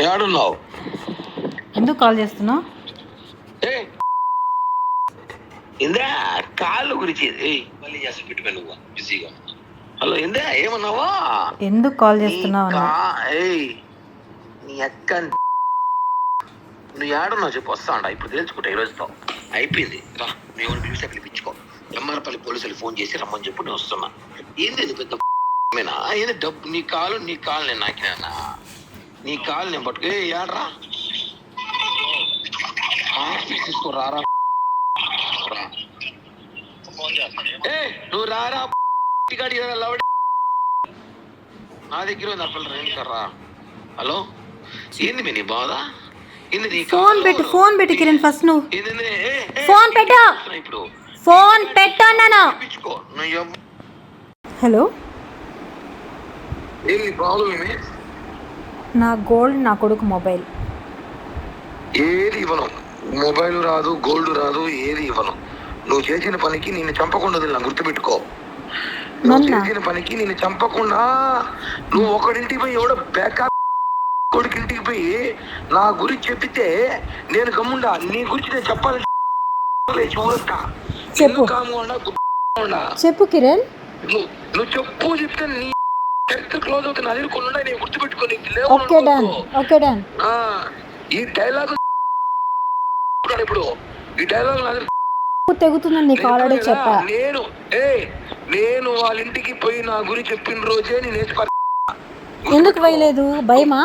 ఏడున్నావు? ఎందుకు కాల్ చేస్తున్నావు? ఇందా కాళ్ళు గురించి మళ్ళీ చేసి పెట్టుకో నువ్వు బిజీగా. హలో ఇందా ఏమన్నావా? ఎందుకు కాల్ చేస్తున్నావు? నీ అక్క నువ్వు ఏడున్నావు చెప్పు, వస్తా అంట ఇప్పుడు తెలుసుకుంటా. ఈ రోజుతో అయిపోయింది. రా మీ ఊరు పిలిచి పిలిపించుకో. ఎంఆర్పల్లి పోలీసులు ఫోన్ చేసి రమ్మని చెప్పు, నేను వస్తున్నా. ఏంది పెద్ద ఏంది డబ్బు? నీ కాలు నేను నాకినా? నీ కాలు నేను పట్టుకు ఏడరా తీసుకో. రారా నువ్వు రారా నా దగ్గర ఉంది అప్పలు రా. హలో ఏంది మీ నీ బాధ? ఫోన్ పెట్టు కిరణ్. ఫస్ట్ నువ్వు ఫోన్ పెట్టు. ఇప్పుడు ఫోన్ పెట్టు అన్నాను. హలో, ఏంది ప్రాబ్లం? ఏమి? నా గోల్డ్, నా కొడుకు మొబైల్. ఏది ఇవ్వను. మొబైల్ రాదు, గోల్డ్ రాదు, ఏది ఇవ్వను. నువ్వు చేసిన పనికి నిన్ను చంపకుండా వదిలినా, గుర్తుపెట్టుకో. నువ్వు చేసిన పనికి నిన్ను చంపకుండా నువ్వు ఒకడింటికి పోయి ఎవడో బేకా కొడుకు ఇంటికి పోయి నా గురించి చెప్పితే నేను గమ్ముండా. నీ గురించి నేను చెప్పాలి. చెప్పు కిరణ్. నువ్వు చెప్పు చెప్తే నీ క్లోజ్ అవుతుంది. అది కొన్ని ఉన్నాయి, నేను గుర్తుపెట్టుకో. ఈ డైలాగ్ ఇప్పుడు ఈ డైలాగ్ తెగుతుందని నీకు ఆల్రెడీ చెప్పా. నేను వాళ్ళ ఇంటికి పోయి నా గురించి చెప్పిన రోజే నేను ఎందుకు వేయలేదు? భయమా?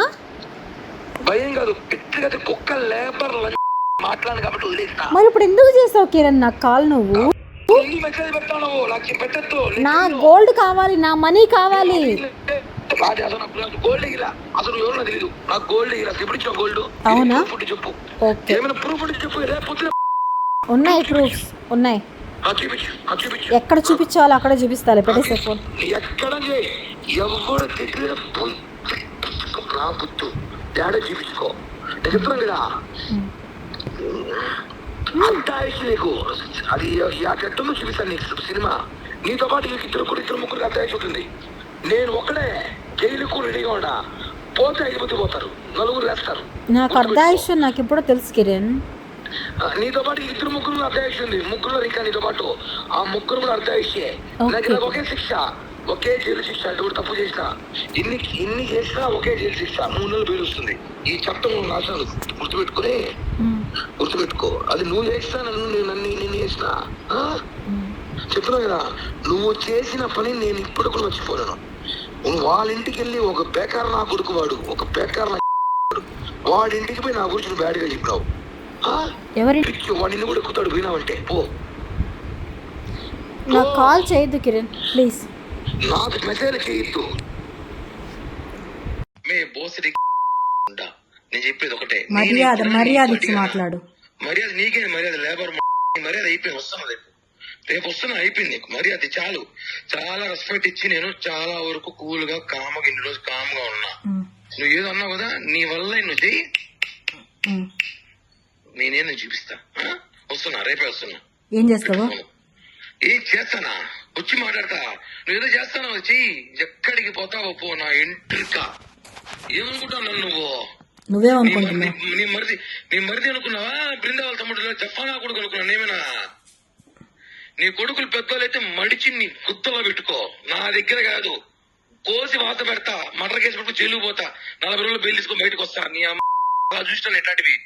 భయం కాదు, వ్యక్తిగత కుక్క లేబర్ మాట్లాడు కాబట్టి వదిలేస్తా. మరి ఇప్పుడు ఎందుకు చేసావు కిరణ్ నాకు కాల్? నువ్వు మెసేజ్ పెడతావు, నాకు పెట్టద్దు. నా గోల్డ్ కావాలి, నా మనీ కావాలి. గోల్డ్ ఇలా అసలు ఎవరో తెలియదు. నాకు గోల్డ్ ఇలా ఎప్పుడు ఇచ్చావు? గోల్డ్ అవునా? చెప్పు, ఏమైనా ప్రూఫ్ ఉంటే చెప్పు. రేపు ఉన్నాయి, ప్రూఫ్స్ ఉన్నాయి. ఎక్కడ చూపించాలో అక్కడ చూపిస్తాలే. పెట్టేసే ఫోన్. ఎక్కడ ఎవరు దగ్గర నా బుద్ధు తేడా చూపించుకో. నేను చెప్తున్నాను కదా, అంతా నీకు అది ఎట్టో చూపిస్తాను నీకు సినిమా. నీతో పాటు ఇద్దరు ముగ్గురు అర్థం అవుతుంది. నేను ఒకడే జైలుకు రెడీగా ఉన్నా. పోతే 5 మంది పోతారు, 4 వేస్తారు. నాకు అర్ధాయుష్యం నాకు ఎప్పుడో తెలుసు కిరణ్. నీతో పాటు 2-3 అర్ధాయుష్యం ఉంది. 3 ఇంకా నీతో పాటు ఆ 3 కూడా అర్ధాయుష్యే. నాకు ఒకే శిక్ష, ఒకే జైలు శిక్ష. అటు తప్పు చేసినా ఇన్ని చేసినా ఒకే జైలు శిక్ష. 3 నెలలు బెయిల్ వస్తుంది. ఈ చట్టం రాశాను, గుర్తుపెట్టుకో. అది నువ్వు చేసినా నిన్ను చేసినా చెప్తున్నా కదా. నువ్వు చేసిన పని నేను ఇప్పుడు కూడా మర్చిపోయాను. వాళ్ళ ఇంటికి వెళ్ళి ఒక బేకార్ నా కొడుకు, వాడు ఒక బేకార్ వాడి ఇంటికి పోయి నా గురించి బ్యాడ్గా చెప్పినావు. వాడు నిన్ను కూడా ఎక్కుతాడు పోయినావంటే పో. నాకు కాల్ చేయొద్దు కిరణ్ ప్లీజ్. నాకు మెసేజ్ చేయొద్దు. నేను చెప్పేది ఒకటే, మర్యాద ఇచ్చి మాట్లాడు. మర్యాద నీకే, మర్యాద లేబర్ మర్యాద అయిపోయింది. వస్తాను రేపు వస్తున్నా, అయిపోయింది నీకు మర్యాద. చాలు, చాలా రెస్పెక్ట్ ఇచ్చి నేను చాలా వరకు కూల్ గా కామ్గా ఇన్ని రోజు కామ్గా ఉన్నా. నువ్వు ఏదో అన్నావు కదా, నీ వల్ల నువ్వు చెయ్యి, నేనే చూపిస్తా. వస్తున్నా, రేపే వస్తున్నా. ఏం చేస్తావు? ఏం చేస్తానా? వచ్చి మాట్లాడతా. నువ్వు ఏదో చేస్తానా? వచ్చి ఎక్కడికి పోతావో పో. నా ఎంట్రికా ఏమనుకుంటావు నువ్వేమనుకుంటున్నావు? నీ మరిది అనుకున్నావా? బృందావళ తమ్ముడు జఫానా కొడుకు అనుకున్నా? ఏమైనా నీ కొడుకులు పెద్దోళ్ళైతే మడిచి నీ గుత్తలో పెట్టుకో. నా దగ్గర కాదు, కోసి వాత పెడతా. మర్డర్ కేసు పెట్టుకు జైలు పోతా. 40 రోజులు బెయిల్ తీసుకొని బయటకు వస్తా. నీ అమ్మ చూస్తాను ఎట్లాంటివి.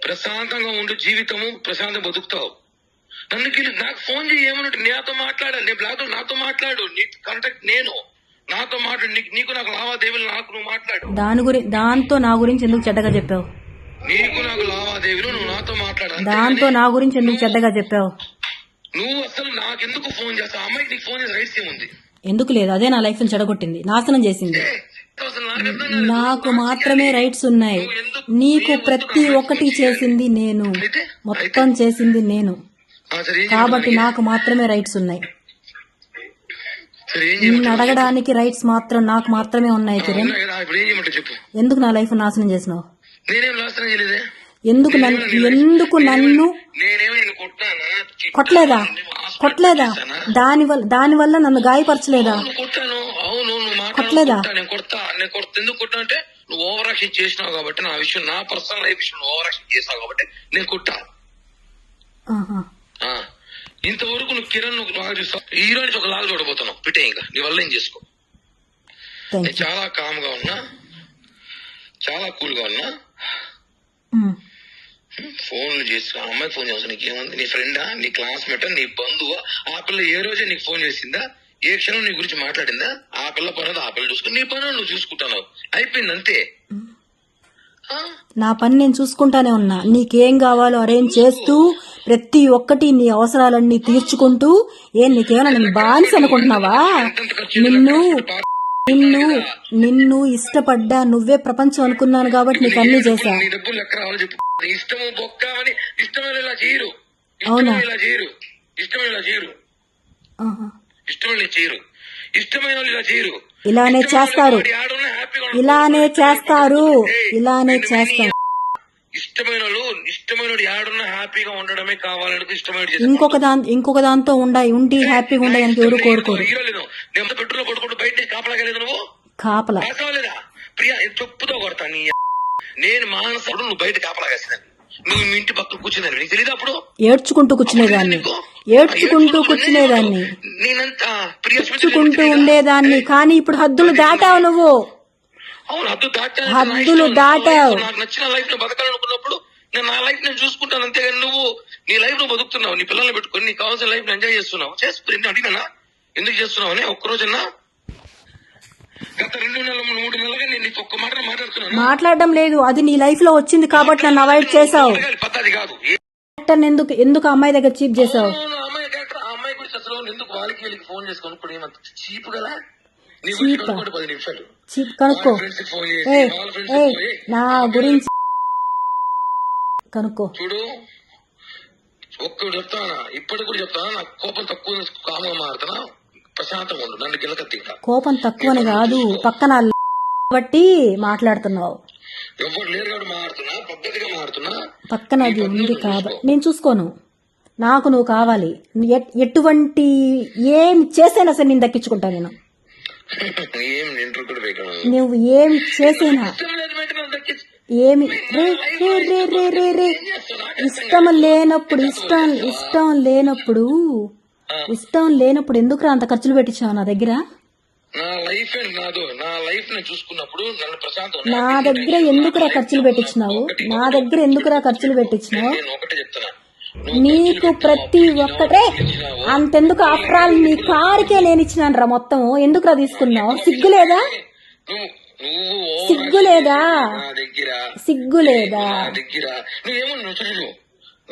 ప్రశాంతంగా ఉండు, జీవితము ప్రశాంతంగా బతుకుతావు. నాకు ఫోన్ చేయి, ఏమన్నట్టు నాతో మాట్లాడాలి. నేను బ్లాక్ నాతో మాట్లాడు, నీ కాంటాక్ట్ నేను నాతో మాట్లాడు. నీకు నాకు లావాదేవీలు, నాకు నువ్వు మాట్లాడు. దాంతో నా గురించి ఎందుకు చెడ్డగా చెప్పావు? నీకు నాకు లావాదేవీలు, నువ్వు నాతో మాట్లాడు. దాంతో నా గురించి ఎందుకు చెడ్డగా చెప్పావు? నువ్వు అసలు నాకెందుకు ఫోన్ చేస్తావు? అమ్మాయికి నీకు ఫోన్ చేసే రైట్స్ ఏముంది? ఎందుకు లేదు? అదే నా లైఫ్ ని చెడగొట్టింది, నాశనం చేసింది. నాకు మాత్రమే రైట్స్ ఉన్నాయి. నీకు ప్రతి ఒక్కటి చేసింది నేను, మొత్తం చేసింది నేను. కాబట్టి నాకు మాత్రమే రైట్స్ ఉన్నాయి. నిన్ను అడగడానికి రైట్స్ మాత్రం నాకు మాత్రమే ఉన్నాయి. కిరణ్, ఎందుకు నా లైఫ్ నాశనం చేసినావు? ఎందుకు నన్ను కొట్టలేదా? దానివల్ల నన్ను గాయపరచలేదా? కొట్టలేదా? నువ్వు ఓవర్ యాక్షన్ చేసినావు కాబట్టి నా విషయం, నా పర్సనల్ లైఫ్ విషయం ఓవర్ యాక్షన్ చేసావు కాబట్టి నేను కొట్టా. ఆహా. ఆ, ఇంతవరకు నువ్వు కిరణ్ నువ్వు బాగా చూస్తావు, హీరో నుంచి ఒక లాగా చూడబోతున్నావు. పెట్టే ఇంకా నీ వల్ల ఏం చేసుకో. థ్యాంక్ నేను చాలా కామ్ గా ఉన్నా, చాలా కూల్ గా ఉన్నా. యూ. ఫోన్లు చేసి ఆ అమ్మాయి ఫోన్ చేస్తా, నీకేముంది? నీ ఫ్రెండా, నీ క్లాస్మేటా, నీ బంధువా? ఆ పిల్ల ఏ రోజే నీకు ఫోన్ చేసిందా? ఏ క్షణం నీ గురించి మాట్లాడిందా? ఆ పిల్ల పని ఆ పిల్ల చూసుకుని నీ పని నువ్వు చూసుకుంటున్నావు, అయిపోయింది అంతే. నా పని నేను చూసుకుంటానే ఉన్నా. నీకేం కావాలో అరేంజ్ చేస్తూ ప్రతి ఒక్కటి నీ అవసరాలన్నీ తీర్చుకుంటూ. నీకేమైనా నేను బానిస అనుకుంటున్నావా? నిన్ను ఇష్టపడ్డా, నువ్వే ప్రపంచం అనుకున్నాను కాబట్టి నీకు అన్ని చేశా. నీ డబ్బులు లెక్క రావాలి చెప్పు. ఇష్టము బొక్క అని ఇష్టమైన ఇలా చేయరు, అవునా? ఇలా చేయరు, ఇష్టమైన ఇలా చేయరు, ఇష్టమైన చేయరు, ఇష్టమైన వాళ్ళు ఇలా చేయరు. ఇలానే చేస్తారు, ఇలానే చేస్తారు, ఇలానే చేస్తారు. ఇష్టమైన వాళ్ళు ఇష్టమైన యాడున్నా హ్యాపీగా ఉండడమే కావాలని ఇష్టమైన ఇంకొక దాంతో ఉండి హ్యాపీగా ఉండడానికి ఎవరు కోరుకోరు. హీరోలేదు నేను పెట్టులో పడుకుంటూ బయట కాపలాగలేదు, నువ్వు కాపలా లేదా ప్రియా చెప్పుతో కొడతా. నీ నేను మానసుడు, నువ్వు బయట కాపలాగేసిందని, నువ్వు మీ ఇంటి పక్కన కూర్చుందని నీకు తెలియదు. అప్పుడు ఏడ్చుకుంటూ కూర్చునేదాన్ని, నేనంతా ఏడ్చుకుంటూ ఉండేదాన్ని. కానీ ఇప్పుడు హద్దులు దాటావు నువ్వు. అవును, హద్దులు దాటావు. నాకు నచ్చిన లైఫ్ ని బతకాలనుకున్నప్పుడు నేను నా లైఫ్ నేను చూసుకుంటాను, అంతేగాని నువ్వు నీ లైఫ్ నువ్వు బతుకుతున్నావు, నీ పిల్లల్ని పెట్టుకుని నీకు కావాల్సిన లైఫ్ ఎంజాయ్ చేస్తున్నావు. చేసుకుని అడిగినా ఎందుకు చేస్తున్నావు అని ఒక్కరోజన్నా గత 2 నెలలు 3 నెలలుగా నేను నీకు ఒక్క మాట మాట్లాడుతున్నాను. మాట్లాడడం లేదు, అది నీ లైఫ్ లో వచ్చింది కాబట్టి నన్ను అవాయిడ్ చేసావు. పద్ధతి కాదు. ఎందుకు అమ్మాయి దగ్గర చీప్ చేసావు? అమ్మాయి క్యారెక్టర్, ఆ అమ్మాయి గురించి అసలు ఎందుకు వాళ్ళకి వీళ్ళకి ఫోన్ చేసుకొని ఇప్పుడు ఏమంత చీప్ కదా? నీ చీప్ గురించి 10 నిమిషాలు చీప్ కనుక్కో. నా గురించి కనుక్కో. చూడు, ఒక్కడు చెప్తానా, ఇప్పటికి కూడా చెప్తానా, నాకు కోపం తక్కువ, కామంగా మారుతున్నా, ప్రశాంతంగా ఉండు, నన్ను గిలకత్తి. ఇంకా కోపం తక్కువని కాదు, పక్కన బట్టి మాట్లాడుతున్నావు. ఎవరు లేరు కాబట్టి మారుతున్నా, పద్ధతిగా మారుతున్నా. పక్కన అది ఉంది కాబట్టి నేను చూసుకోను. నాకు నువ్వు కావాలి. ఎటువంటి ఏం చేసైనా సరే నేను దక్కించుకుంటా. నేను నువ్వు ఏం చేసేనా ఏమి ఇష్టం లేనప్పుడు ఎందుకు అంత ఖర్చులు పెట్టించావు నా దగ్గర? నా దగ్గర ఎందుకురా ఖర్చులు పెట్టించినావు? నీకు ప్రతి ఒక్కటే అంతెందుకు? ఆఫ్టర్ ఆల్ నీ కారుకే నేను ఇచ్చినాను రా మొత్తం. ఎందుకురా తీసుకున్నావు? సిగ్గులేదా?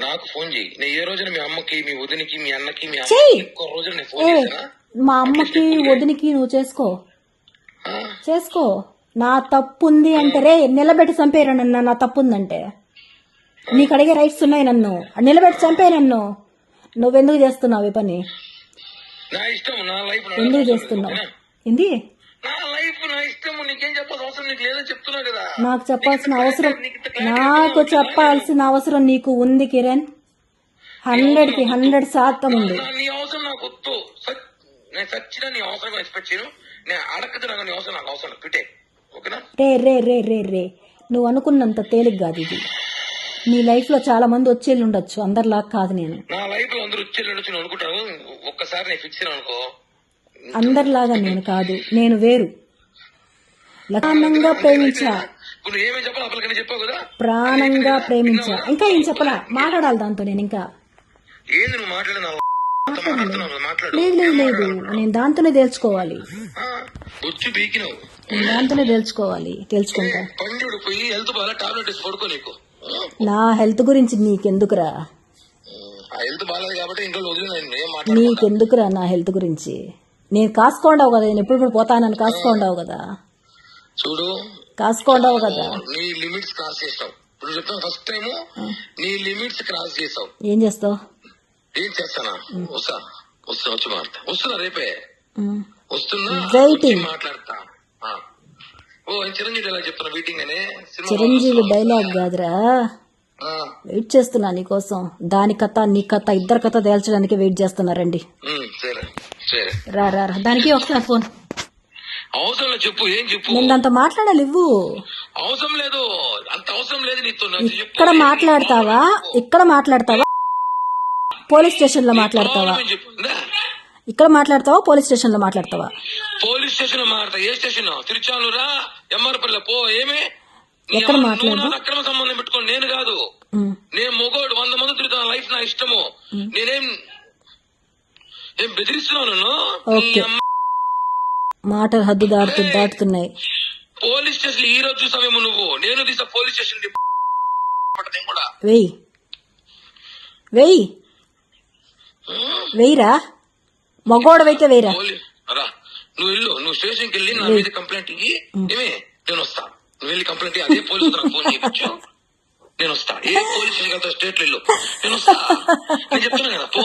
నాకు ఫోన్ చేయి. నేను ఏ రోజున మీ అమ్మకి, మీ వదినికి, మీ అన్నకి, మీ మా అమ్మకి వదినికి నువ్వు చేసుకో. నా తప్పు ఉంది అంటే రే నిలబెట్టి చంపేరా నన్ను. నా తప్పు ఉందంటే నీకు అడిగే రైట్స్ ఉన్నాయి. నన్ను నిలబెట్టి చంపే. నన్ను నువ్వెందుకు చేస్తున్నావు ఈ పని? ఎందుకు చేస్తున్నావు? ఏంది నాకు చెప్పాల్సిన అవసరం నీకు ఉంది కిరణ్. 100కి 100% ఉంది. రే నువ్వు అనుకున్నంత తేలిక కాదు ఇది. నీ లైఫ్ లో చాలా మంది వచ్చేళ్ళు ఉండొచ్చు, అందరిలా కాదు. నేను నా లైఫ్ లో అందరూ వచ్చేళ్ళు అనుకుంటాను. ఒక్కసారి నేను ఫిక్స్ అనుకో, అందరిలాగా నేను కాదు. నేను వేరు. ప్రాణంగా ప్రేమించా. ఇంకా ఏం చెప్పలా? మాట్లాడాలి దాంతో. నేను ఇంకా లేదు నేను దాంతోనే తేల్చుకోవాలి. తెలుసుకుంటా. నా హెల్త్ గురించి నీకెందుకురా? నా హెల్త్ గురించి నేను కాసుకోండావు కదా. నేను ఎప్పుడు పోతానని కాసుకోండావు కదా. చూడు, కాసుకోండావు కదా. నీ లిమిట్స్ క్రాస్ చేస్తావు. ఇప్పుడు చెప్తాను, ఫస్ట్ టైం నీ లిమిట్స్ క్రాస్ చేస్తావు. ఏం చేస్తావు? ఏం చేస్తానా? వచ్చి మాట్లాడతా. వస్తున్నా, రేపే వస్తున్నా, మాట్లాడతా. చిరంజీవి డైలాగ్ చెప్తున్నా వెయిటింగ్ అనే. చిరంజీవి డైలాగ్ కాదురా, వెయిట్ చేస్తున్నా నీకోసం. దాని కథ నీ కథ ఇద్దరు కథ తేల్చడానికి వెయిట్ చేస్తున్నారండి. రా దానికి ఒకసారి ఫోన్ అవసరం లేదు, చెప్పు, ఏం చెప్పు. నేను దాంతో మాట్లాడాలి, ఇవ్వు. అవసరం లేదు, అంత అవసరం లేదు నీతో. నాకు చెప్పు. ఇక్కడ మాట్లాడతావా, ఇక్కడ మాట్లాడతావా, పోలీస్ స్టేషన్ లో మాట్లాడతావా? ఏం చెప్పు. ఇందా. ఇక్కడ మాట్లాడతావా, పోలీస్ స్టేషన్ లో మాట్లాడతావా? పోలీస్ స్టేషన్ లో మాట్లాడతా. ఏ స్టేషన్? తిరుచానూరా, ఎంఆర్పల్లి పో. ఏమే ఎక్కడ నువ్వు మాట్లాడదా? నాకు అక్రమ సంబంధం పెట్టుకోండి, నేను కాదు. నేను మొగోడు, 100 మంది తిరుగుతాను, లైఫ్ నా ఇష్టము. నేనేం బెదిరిస్తున్నాను నన్ను? ఓకే, మాటలు హద్దు దాటుతున్నాయి. పోలీస్ స్టేషన్ ఈ రోజు చూసావేమో నువ్వు. నేను తీసా పోలీస్ స్టేషన్ కూడా. వెయ్యిరా, మగోడవైతే వెయ్యిరా. రా, నువ్వు వెళ్ళు, నువ్వు స్టేషన్కి వెళ్ళి నా మీద కంప్లైంట్ ఇయ్యి. ఏమే, నేను వస్తా. నువ్వు వెళ్ళి కంప్లైంట్ అదే పోలీసు నాకు ఫోన్ చేయించు. నేను వస్తా. ఏ పోలీస్ స్టేషన్ వెళ్తా, స్టేట్ లో నేను వస్తా. నేను చెప్తున్నా కదా, పో.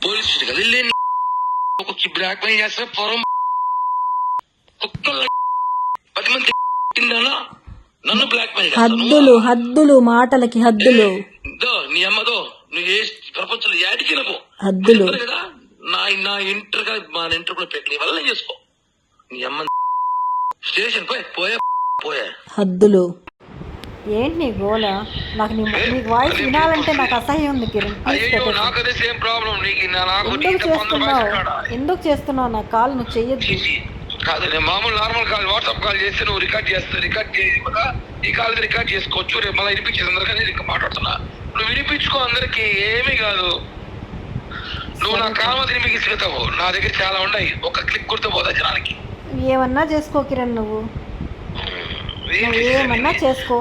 పోలీస్ స్టేషన్ కదా వెళ్ళి వచ్చి బ్లాక్ మెయిల్ చేస్తా. పొరం కుక్కలు 10 మంది తిందానా, నన్ను బ్లాక్ మెయిల్ హద్దులు మాటలకి హద్దులు. నీ అమ్మదో, నువ్వు ఏ ప్రపంచంలో యాడికి నవ్వు హద్దులు కదా. నా ఇంటర్ గా మా ఇంటర్ కూడా పెట్టి నీ వల్ల చేసుకో. నీ అమ్మ స్టేషన్ పోయా హద్దులు. ఏంటి నీ గోల? నాకు నీ వాయిస్ వినాలంటే నాకు అసహ్యం ఉంది కిరణ్. నాకు అదే సేమ్ ప్రాబ్లం. ఎందుకు చేస్తున్నావు? నా కాల్ నువ్వు చెయ్యొద్దు. కాదు, నేను మామూలు నార్మల్ కాల్, వాట్సాప్ కాల్ చేస్తే నువ్వు రికార్డ్ చేస్తావు. రికార్డ్ చేసి ఈ కాల్ రికార్డ్ చేసుకోవచ్చు. రేపు మళ్ళీ వినిపించేది అందరికీ. ఇంకా మాట్లాడుతున్నా, నువ్వు వినిపించుకో అందరికి, ఏమీ కాదు. నువ్వు నా కామతిని మీకు ఇసుకుతావు. నా దగ్గర చాలా ఉన్నాయి, ఒక క్లిక్ కొడితే పోతా జనానికి. ఏమన్నా చేసుకో కిరణ్, నువ్వు ఏమన్నా చేసుకో.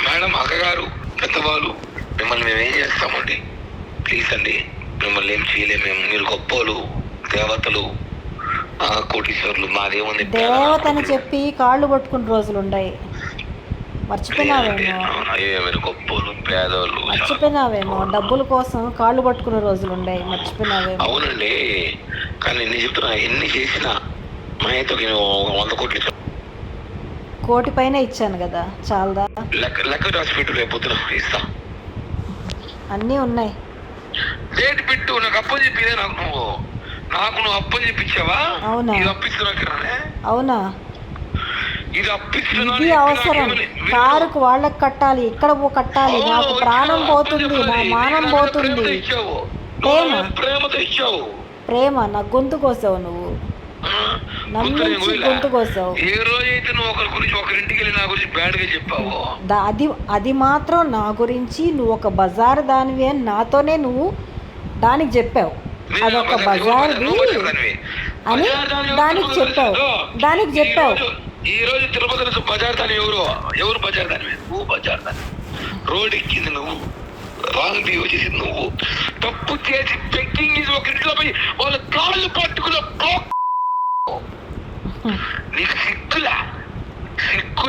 మేడం అక్కగారు, పెద్దవాళ్ళు, మిమ్మల్ని మేము ఏం చేస్తామండి? ప్లీజ్ అండి, మిమ్మల్ని ఏం చేయలేము. మీరు గొప్పలు, దేవతలు, కోటీశ్వర్లు. మాదేముంది, దేవతని చెప్పి కాళ్ళు పట్టుకున్న రోజులు ఉన్నాయి. మర్చిపోయినావేమో. గొప్పలు, పేదవాళ్ళు మర్చిపోయినావేమో. డబ్బుల కోసం కాళ్ళు పట్టుకున్న రోజులు ఉన్నాయి, మర్చిపోయినావేమో. అవునండి, కానీ నేను చెప్తున్నా, ఎన్ని చేసినా మా అయితే 100 కోట్లు కోటి పైన ఇచ్చాను కదా, చాలదా? లెక్క రాసి పెట్టు, రేపు పొద్దున ఇస్తా. అన్నీ ఉన్నాయి. డేట్ పెట్టు. నాకు అప్పని చెప్పిదే. నువ్వు అప్పని చెప్పించావా? అవునా? ఇది అప్పిస్తున్నా. అవునా? ఇది అప్పిస్తున్నా. ఇది అవసరం. కారుకు వాళ్ళకి కట్టాలి, ఇక్కడ కట్టాలి. నాకు ప్రాణం పోతుంది, నా మానం పోతుంది. ప్రేమతో ఇచ్చావు. ప్రేమ నా గొంతు కోసావు, నువ్వు నమ్మించి గొంతు కోసావు. ఏ రోజైతే నువ్వు ఒకరి గురించి ఒకరింటికి వెళ్ళి నా గురించి బ్యాడ్ గా చెప్పావు, అది మాత్రం నా గురించి నువ్వు ఒక బజారు దానివి అని నాతోనే నువ్వు దానికి చెప్పావు. అదొక బజార్ది అని దానికి చెప్పావు. ఈ రోజు తిరుపతి బజార్ దాని ఎవరు బజార్ దాని? నువ్వు బజార్ దాని. రోడ్ ఎక్కింది నువ్వు, రాంగ్ బిహేవ్ చేసింది నువ్వు, తప్పు చేసి బెగ్గింగ్ ఇది ఒకరింట్లో పోయి వాళ్ళ కాళ్ళు పట్టుకున్న. నీకు సిగ్గు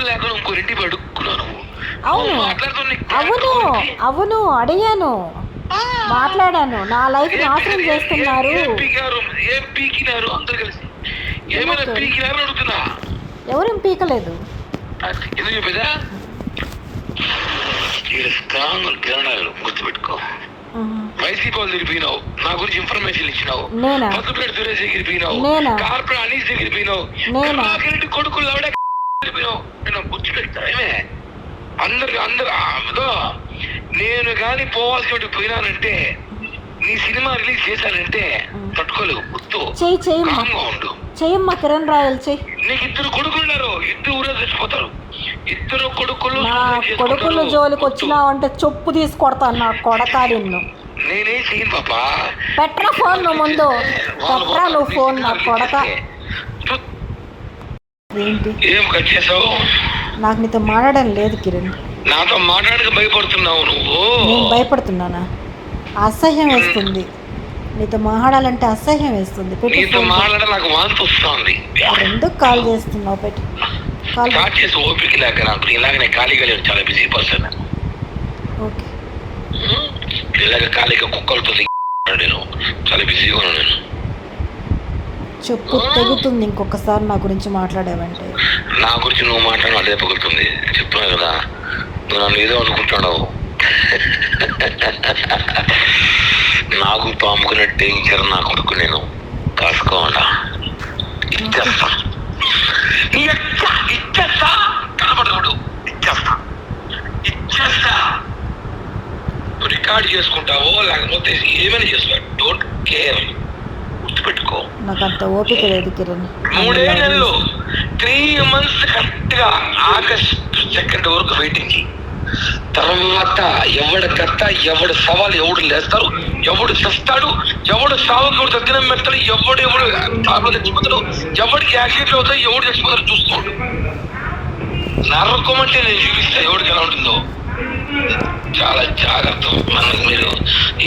లేకుండా ఇంకోరింటి అడుక్కున్నావు నువ్వు. అవును అడిగాను, మాట్లాడాను. నా లైఫ్ నాశనం చేస్తున్నారు. ఏం పీకినారు అందరు కలిసి? ఏమైనా పీకినారు అడుగుతున్నా. ఎవరేం పీకలేదు. ఎందుకు చెప్పేదా? స్ట్రాంగ్ కిరణాలు గుర్తుపెట్టుకో. వైసీపీ వాళ్ళు తిరిగిపోయినావు, నా గురించి ఇన్ఫర్మేషన్ ఇచ్చినావు. మధుపేట సురేష్ దగ్గర పోయినావు, కార్పొరేట్ అనీస్ దగ్గర పోయినావు, కొడుకులు పోయినావు. నేను గుర్తుపెడతా. ఏమే అందరు నేను కానీ పోవాల్సి పోయినానంటే, నీ సినిమా రిలీజ్ చేశానంటే తట్టుకోలేవు. గుర్తు ఉండు. చెయ్యమ్మా కిరణ్ రాయల్ చెయ్యి. నీకు 2 కొడుకులు ఉన్నారు, 2 ఊరే చచ్చిపోతారు. 2 కొడుకులు జోలికి వచ్చినావంటే చెప్పు తీసుకొడతాను. నా కొడతా నిన్ను. నేనేం చేయను పాపా. పెట్రా ఫోన్, నువ్వు ముందు పెట్రా నువ్వు ఫోన్. నా కొడతా. ఏంటి ఏం కట్ చేసావు? నాకు నీతో మాట్లాడడం లేదు కిరణ్. నాతో మాట్లాడక భయపడుతున్నావు నువ్వు. నేను భయపడుతున్నానా? అసహ్యం వేస్తుంది. నీతో మాట్లాడాలంటే అసహ్యం వేస్తుంది. నీతో మాట్లాడాలి, నాకు వాంతి వస్తుంది. ఎందుకు కాల్ చేస్తున్నావు? పెట్టు. కాల్ చేసి ఓపిక లేక నాకు ఇలాగనే ఖాళీగా లేదు, చాలా బిజీ పర్సన్. ఓకే, ఇలాగ ఖాళీగా కుక్కలతో నేను చాలా బిజీగా ఉన్నాను. నేను చెప్పు, తెగుతుంది. ఇంకొకసారి నా గురించి మాట్లాడావంటే. నా గురించి నువ్వు మాట్లాడడం అదే పగులుతుంది. చెప్తున్నా కదా, నువ్వు నన్ను ఏదో అనుకుంటున్నావు. నాకు పాముకున్న డేంజర్ నా కొడుకు. నేను కాసుకోవాలా? ఇచ్చేస్తా ఇచ్చేస్తా కనబడదు ఇచ్చేస్తా. రికార్డ్ చేసుకుంటావో లేకపోతే ఏమైనా చేసుకో, డోంట్ కేర్. గుర్తుపెట్టుకో, నాకు అంత ఓపిక లేదు కిరణ్. 3 నెలలు 3 months కరెక్ట్ గా ఆగస్ట్ 2 వరకు వెయిటింగ్. తర్వాత ఎవడు కర్త, ఎవడు సవాలు, ఎవడు లేస్తారు, ఎవడు చస్తాడు, ఎవడు సావుకి ఎవడు తగ్గిన పెడతాడు, ఎవడు తాపలో చచ్చిపోతాడు, ఎవడికి యాక్సిడెంట్లు అవుతాయి, ఎవడు చచ్చిపోతాడు చూసుకోండు. నరకం అంటే నేను చూపిస్తా ఎవడికి ఎలా ఉంటుందో. చాలా జాగ్రత్త. మనకు మీరు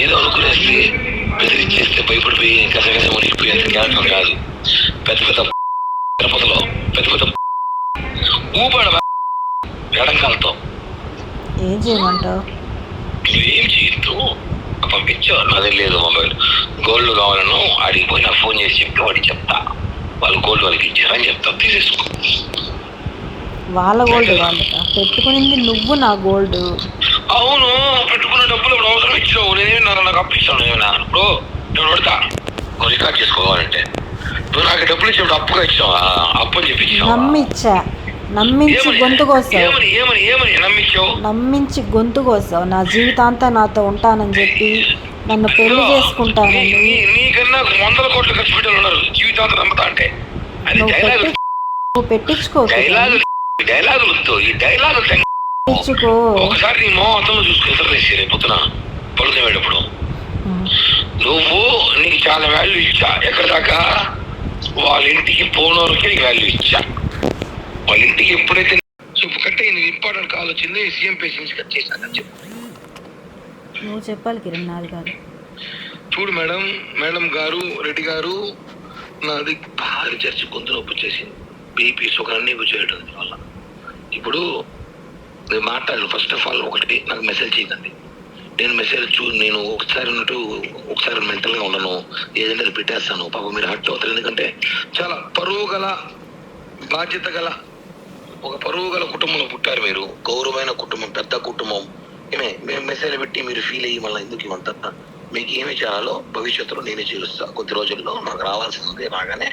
ఏదో అనుకునేస్తే బెదిరించేస్తే భయపడిపోయి కసగస మునిగిపోయేంత క్యారెక్టర్ కాదు. పెద్ద పెద్ద తిరుపతిలో పెద్ద పెద్ద ఊపాడ ఎడంకాలతో ఏం చేయమంటావు? నువ్వేం చేయొద్దు. పంపించావు, నాదే లేదు మొబైల్. గోల్డ్ కావాలను ఆడికి పోయి నాకు ఫోన్ చేసి చెప్తే వాడికి చెప్తా, వాళ్ళు గోల్డ్ వాళ్ళకి ఇచ్చారని చెప్తా, తీసేసుకో. వాళ్ళ గోల్డ్ వాళ్ళ పెట్టుకునింది నువ్వు, నా గోల్డ్. అవును, పెట్టుకున్న డబ్బులు ఇప్పుడు అవసరం ఇచ్చావు, నేనేమి నాకు అప్పిస్తాను. ఇప్పుడు నేను కొడతా, నువ్వు రికార్డ్ చేసుకోవాలంటే నువ్వు నాకు డబ్బులు ఇచ్చినప్పుడు అప్పుగా ఇచ్చావా? అప్పు అని చెప్పి నమ్మించి గొంతు కోసావు. ఏమని నమ్మించావు? నమ్మించి గొంతు కోసావు. నా జీవితాంతా నాతో ఉంటానని చెప్పి, నన్ను పెళ్లి చేసుకుంటానని. నీకన్నా 100 కోట్లు ఖర్చు పెట్టాలి ఉన్నారు జీవితాంతం నమ్మతా అంటే. అది డైలాగ్, నువ్వు పెట్టించుకో. డైలాగులు ఈ డైలాగులు పెట్టించుకో. ఒకసారి నీ మొత్తంలో చూసుకుంటారు రేపొద్దున పడుకునేటప్పుడు. నువ్వు నీకు చాలా వాల్యూ ఇచ్చా. ఎక్కడ దాకా? వాళ్ళ ఇంటికి పోనోరికి నీకు వాల్యూ ఇచ్చా. వాళ్ళ ఇంటికి ఎప్పుడైతే చెప్పు కట్టే ఇంపార్టెంట్ కాల్ వచ్చింది, సీఎం పేషెంట్స్ కట్ చేశానని చెప్పు. నువ్వు చెప్పాలి కిరణ్, నాది కాదు. చూడు మేడం గారు, రెడ్డి గారు, నాది భారీ చర్చ గొంతు నొప్పి వచ్చేసింది. బీపీ షుగర్ అన్ని చేయడం వల్ల. ఇప్పుడు నేను మాట్లాడను. ఫస్ట్ ఆఫ్ ఆల్ ఒకటి, నాకు మెసేజ్ చేయకండి. నేను మెసేజ్ నేను ఒకసారి ఉన్నట్టు ఒకసారి మెంటల్గా ఉండను, ఏదంటే అది పెట్టేస్తాను. పాపం మీరు హర్ట్ అవుతారు. ఎందుకంటే చాలా పరువు గల, బాధ్యత గల, ఒక పరువు గల కుటుంబంలో పుట్టారు మీరు. గౌరవమైన కుటుంబం, పెద్ద కుటుంబం. మేము మెసేజ్ పెట్టి మీరు ఫీల్ అయ్యి మళ్ళీ ఎందుకు ఇవంతా? మీకు ఏమి చేయాలో భవిష్యత్తులో నేనే చేస్తా. కొద్ది రోజుల్లో నాకు రావాల్సి ఉంది. రాగానే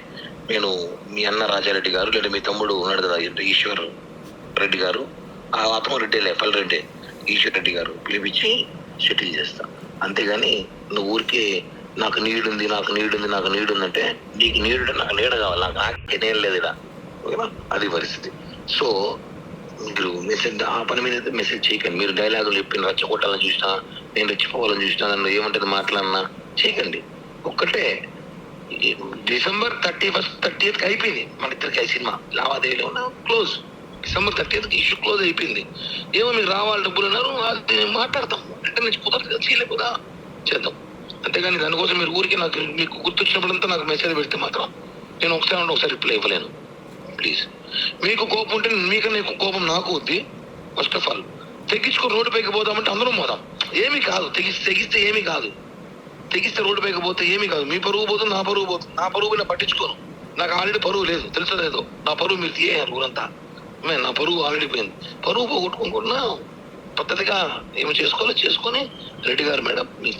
నేను మీ అన్న రాజారెడ్డి గారు, లేదా మీ తమ్ముడు ఉన్నాడు కదా ఈశ్వర్ రెడ్డి గారు, ఆ అతను రెడ్డిలే పల్లెరెడ్డి, ఈశ్వర్ రెడ్డి గారు పిలిపించి సెటిల్ చేస్తా. అంతేగాని నువ్వు ఊరికే నాకు నీడుంది అంటే నీకు నీడు, నాకు నీడ కావాలి, నాకు నేను లేదు ఇలా. ఓకేనా? అది పరిస్థితి. సో మీరు మెసేజ్ ఆ పని మీద మెసేజ్ చేయకండి. మీరు డైలాగులు చెప్పి రెచ్చగొట్టాలని చూసినా, నేను రెచ్చిపోవాలని చూసినా, నన్ను ఏమంటుంది మాట్లాడినా చేయకండి. ఒక్కటే, డిసెంబర్ 30th అయిపోయింది మన ఇద్దరికి సినిమా లావాదేవీలో close. December 30th issue close అయిపోయింది. ఏమో మీకు రావాలి డబ్బులు అన్నారు, అది మాట్లాడతాం. అంటే నేను కుదరదు, చేయలేకుదా చేద్దాం. అంతేగాని దానికోసం మీరు ఊరికి నాకు మీకు గుర్తొచ్చినప్పుడంతా నాకు మెసేజ్ పెడితే మాత్రం నేను ఒకసారి రిప్లై ఇవ్వలేను. ప్లీజ్, మీకు కోపం ఉంటే మీకన్నా ఎక్కువ కోపం నాకు ఉంది. ఫస్ట్ ఆఫ్ ఆల్ తెగించుకొని రోడ్డు పైకి పోదామంటే అందరం పోదాం, ఏమీ కాదు. తెగిస్తే ఏమీ కాదు. తెగిస్తే రోడ్డు పైకి పోతే ఏమీ కాదు. మీ పరువు పోతుంది, నా పరువు పోతుంది. నా పరువు నేను పట్టించుకోను. నాకు ఆల్రెడీ పరువు లేదు, తెలుసలేదు. నా పరువు మీరు తీయారు ఊరంతా. నా పరువు ఆల్రెడీ పోయింది. పరువు పోగొట్టుకోకుండా పద్ధతిగా ఏమి చేసుకోవాలో చేసుకొని రెడ్డి గారు మేడం మీకు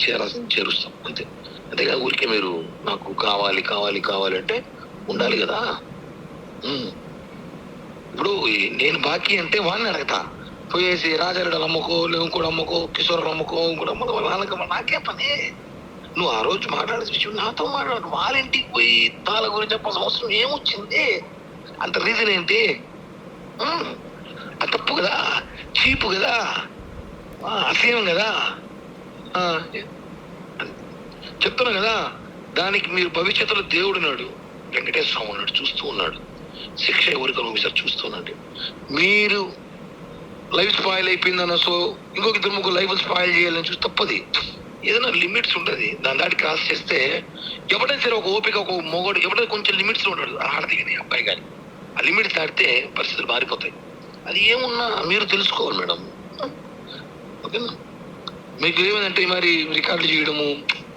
చేరుస్తాం అంతే. అంతేగా ఊరికే మీరు నాకు కావాలి అంటే ఉండాలి కదా. ఇప్పుడు నేను బాకీ అంటే వాడిని అడగతా. పోయేసి రాజారెడ్డి అమ్మకో, ఇంకోటి అమ్మకో, కిషోర్ అమ్మకో, ఇంకోటి అమ్మకో, వాళ్ళకి నాకే పని. నువ్వు ఆ రోజు మాట్లాడే విషయం నాతో మాట్లాడు. వాళ్ళ ఇంటికి పోయి తాళ గురించి చెప్పాల్సిన అవసరం ఏమొచ్చింది? అంత రీజన్ ఏంటి? అది తప్పు కదా, చీపు కదా, అసహ్యం కదా. చెప్తున్నా కదా, దానికి మీరు భవిష్యత్తులో దేవుడు ఉన్నాడు, వెంకటేశ్వర స్వామి ఉన్నాడు, చూస్తూ ఉన్నాడు. శిక్ష ఎవరికి ఒకసారి చూస్తున్నాడు. మీరు లైఫ్ స్పాయిల్ అయిపోయిందన్న సో ఇంకొక ఇద్దరు ముగ్గురు లైఫ్ స్పాయిల్ చేయాలని చూసి తప్పది. ఏదైనా లిమిట్స్ ఉంటుంది, దాని దాటి క్రాస్ చేస్తే ఎవడైనా సరే ఒక ఓపిక, ఒక మొగడు ఎవడైనా కొంచెం లిమిట్స్ ఉంటాడు. ఆడది కానీ అబ్బాయి కానీ ఆ లిమిట్స్ దాటితే పరిస్థితులు మారిపోతాయి. అది ఏమున్నా మీరు తెలుసుకోవాలి మేడం. ఓకేనా? మీకు ఏమైందంటే మరి రికార్డులు చేయడము,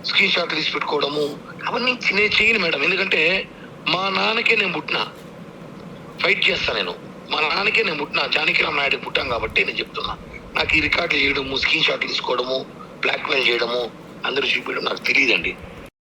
స్క్రీన్ షాట్లు తీసి పెట్టుకోవడము అవన్నీ నేను చేయను మేడం. ఎందుకంటే మా నాన్నకే నేను పుట్టినా, ఫైట్ చేస్తాను నేను. మా నాన్నకే నేను పుట్టినా, జానకిరామ్ నాయుడు పుట్టాం కాబట్టి నేను చెప్తున్నా. నాకు ఈ రికార్డులు చేయడము, స్క్రీన్ షాట్లు తీసుకోవడము, బ్లాక్ మెయిల్ చేయడము, అందరూ చూపించడం నాకు తెలియదండి.